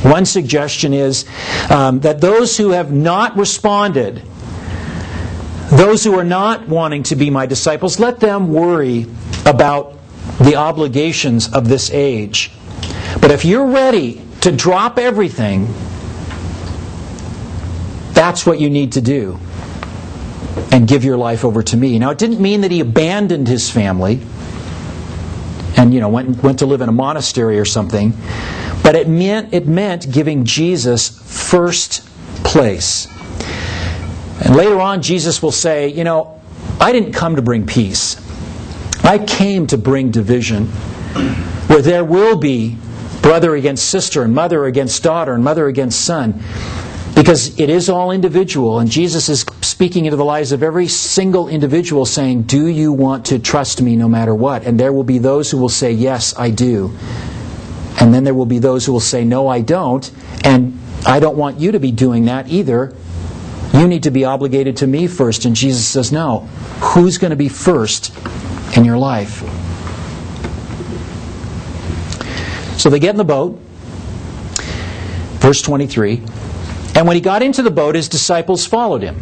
One suggestion is that those who have not responded, those who are not wanting to be my disciples, let them worry about the obligations of this age. But if you're ready to drop everything, that's what you need to do. And give your life over to me. Now, it didn't mean that he abandoned his family and went to live in a monastery or something. But it meant giving Jesus first place. And later on, Jesus will say, I didn't come to bring peace. I came to bring division, where there will be brother against sister, and mother against daughter, and mother against son. Because it is all individual, and Jesus is speaking into the lives of every single individual, saying, do you want to trust me no matter what? And there will be those who will say, yes, I do. And then there will be those who will say, no, I don't. And I don't want you to be doing that either. You need to be obligated to me first. And Jesus says, no. Who's going to be first in your life? So they get in the boat. Verse 23. And when he got into the boat, his disciples followed him.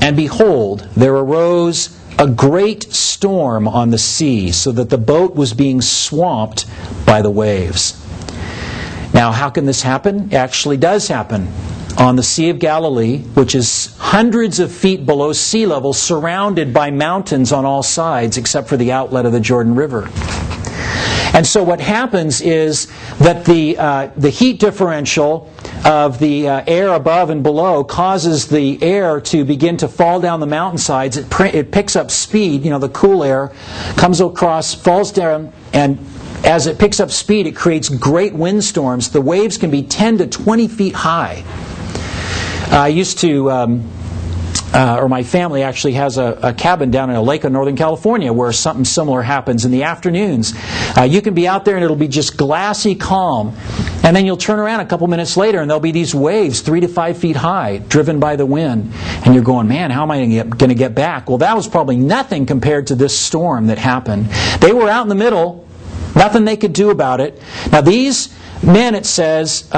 And behold, there arose a great storm on the sea, so that the boat was being swamped by the waves. Now, how can this happen? It actually does happen. On the Sea of Galilee, which is hundreds of feet below sea level, surrounded by mountains on all sides, except for the outlet of the Jordan River. And so what happens is that the heat differential of the air above and below causes the air to begin to fall down the mountainsides. It picks up speed. The cool air comes across, falls down, and as it picks up speed, it creates great windstorms. The waves can be 10 to 20 feet high. I used to... or my family actually has a cabin down in a lake in Northern California where something similar happens in the afternoons. You can be out there and it'll be just glassy calm. And then you'll turn around a couple minutes later and there'll be these waves 3 to 5 feet high, driven by the wind. And you're going, man, how am I going to get back? Well, that was probably nothing compared to this storm that happened. They were out in the middle. Nothing they could do about it. Now these men, it says,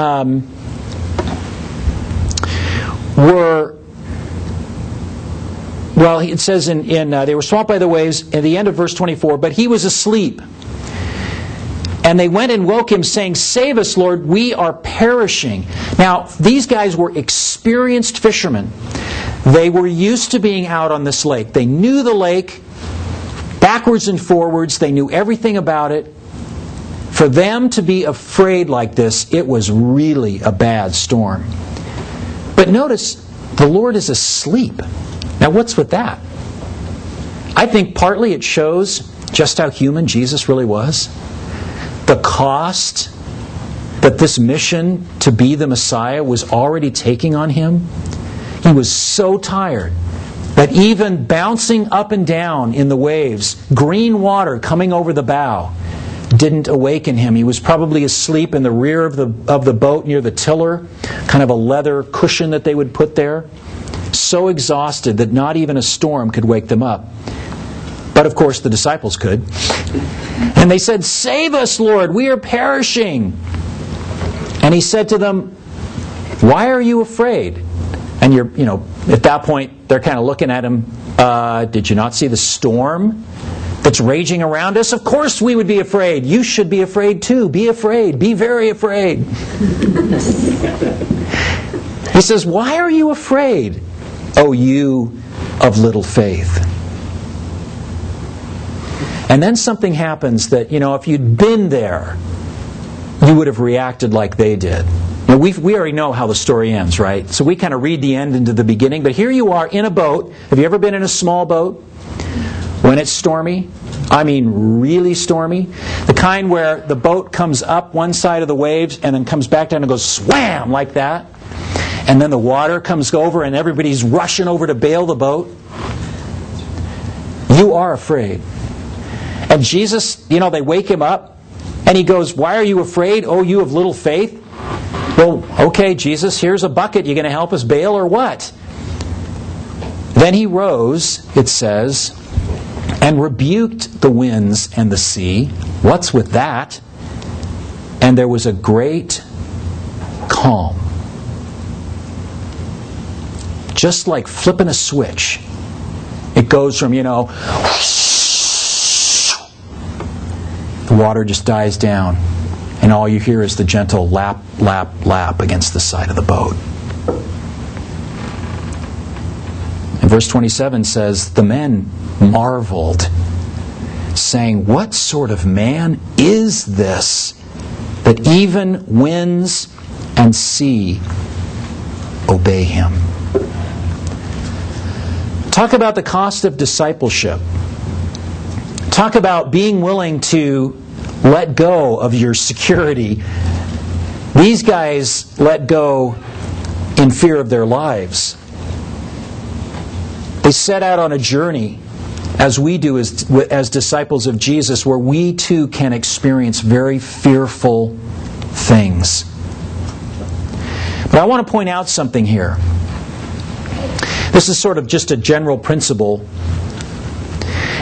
it says they were swamped by the waves at the end of verse 24, but he was asleep. And they went and woke him, saying, save us, Lord, we are perishing. Now, these guys were experienced fishermen. They were used to being out on this lake. They knew the lake backwards and forwards. They knew everything about it. For them to be afraid like this, it was really a bad storm. But notice, the Lord is asleep. Now, what's with that? I think partly it shows just how human Jesus really was. The cost that this mission to be the Messiah was already taking on him. He was so tired that even bouncing up and down in the waves, green water coming over the bow, didn't awaken him. He was probably asleep in the rear of the boat near the tiller, kind of a leather cushion that they would put there. So exhausted that not even a storm could wake them up. But of course the disciples could. And they said, save us, Lord, we are perishing. And he said to them, why are you afraid? And at that point they're kind of looking at him, did you not see the storm that's raging around us? Of course we would be afraid. You should be afraid too. Be afraid. Be very afraid. He says, why are you afraid, O you of little faith? And then something happens that, if you'd been there, you would have reacted like they did. We already know how the story ends, right? So we kind of read the end into the beginning. But here you are in a boat. Have you ever been in a small boat when it's stormy? I mean really stormy. The kind where the boat comes up one side of the waves and then comes back down and goes swam like that. And then the water comes over and everybody's rushing over to bail the boat. You are afraid. And Jesus, they wake him up and he goes, why are you afraid, oh you of little faith? Well, okay, Jesus, here's a bucket. You going to help us bail or what? Then he rose, it says, and rebuked the winds and the sea. What's with that? And there was a great calm. Just like flipping a switch. It goes from, the water just dies down, and all you hear is the gentle lap, lap, lap against the side of the boat. And verse 27 says, the men marveled, saying, what sort of man is this, that even winds and sea obey him? Talk about the cost of discipleship. Talk about being willing to let go of your security. These guys let go in fear of their lives. They set out on a journey, as we do as disciples of Jesus, where we too can experience very fearful things. But I want to point out something here. This is sort of just a general principle,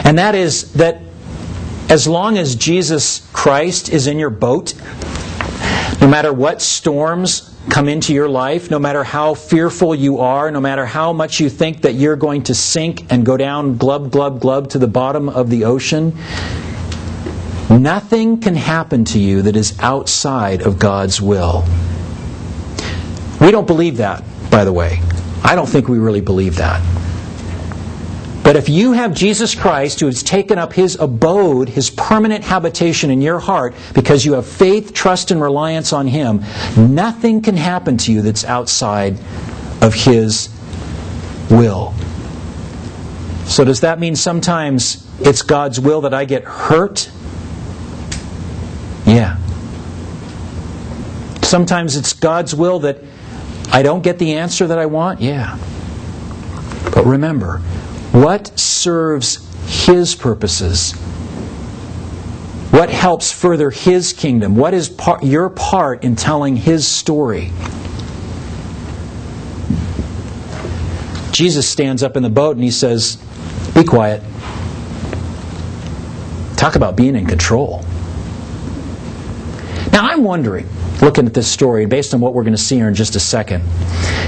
and that is that as long as Jesus Christ is in your boat, no matter what storms come into your life, no matter how fearful you are, no matter how much you think that you're going to sink and go down glub, glub, glub to the bottom of the ocean, nothing can happen to you that is outside of God's will. We don't believe that, by the way. I don't think we really believe that. But if you have Jesus Christ who has taken up His abode, His permanent habitation in your heart, because you have faith, trust, and reliance on Him, nothing can happen to you that's outside of His will. So does that mean sometimes it's God's will that I get hurt? Yeah. Sometimes it's God's will that I don't get the answer that I want? Yeah. But remember, what serves His purposes? What helps further His kingdom? What is your part in telling His story? Jesus stands up in the boat and He says, be quiet. Talk about being in control. Now I'm wondering, looking at this story, based on what we're going to see here in just a second,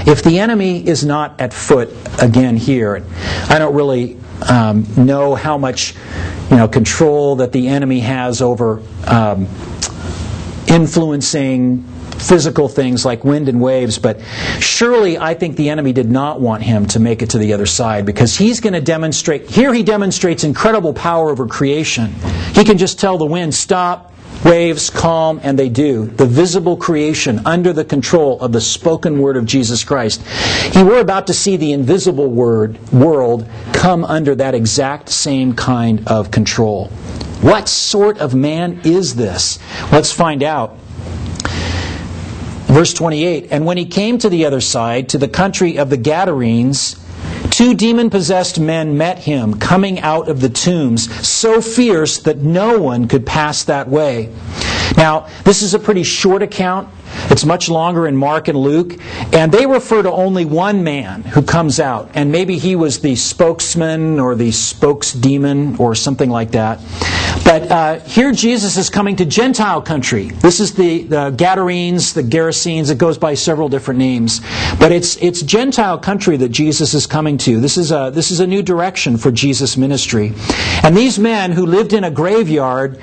if the enemy is not at foot again here, I don't really know how much control that the enemy has over influencing physical things like wind and waves, but surely I think the enemy did not want him to make it to the other side, because he's going to demonstrate, here he demonstrates incredible power over creation. He can just tell the wind, stop, waves, calm, and they do. The visible creation under the control of the spoken word of Jesus Christ. We're about to see the invisible world come under that exact same kind of control. What sort of man is this? Let's find out. Verse 28, and when he came to the other side, to the country of the Gadarenes, 2 demon-possessed men met him, coming out of the tombs, so fierce that no one could pass that way. Now, this is a pretty short account. It's much longer in Mark and Luke. And they refer to only one man who comes out. And maybe he was the spokesman or the spokesdemon or something like that. But here Jesus is coming to Gentile country. This is the Gadarenes, the Gerasenes. It goes by several different names. But it's Gentile country that Jesus is coming to. This is a new direction for Jesus' ministry. And these men who lived in a graveyard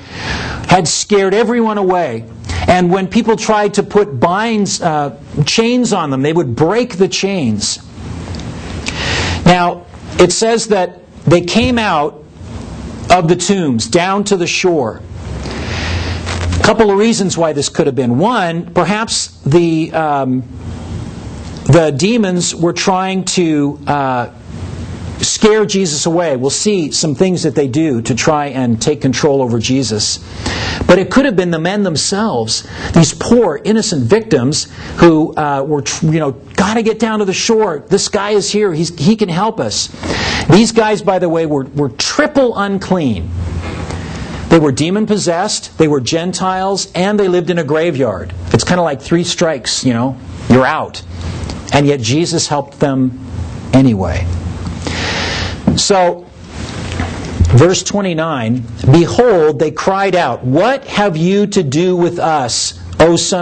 had scared everyone away. And when people tried to put chains on them, they would break the chains. Now, it says that they came out of the tombs down to the shore. A couple of reasons why this could have been. One, perhaps the demons were trying to scare Jesus away. We'll see some things that they do to try and take control over Jesus. But it could have been the men themselves, these poor, innocent victims who were, got to get down to the shore. This guy is here. He can help us. These guys, by the way, were triple unclean. They were demon-possessed, they were Gentiles, and they lived in a graveyard. It's kind of like 3 strikes, you're out. And yet Jesus helped them anyway. So, verse 29, behold, they cried out, what have you to do with us, O Son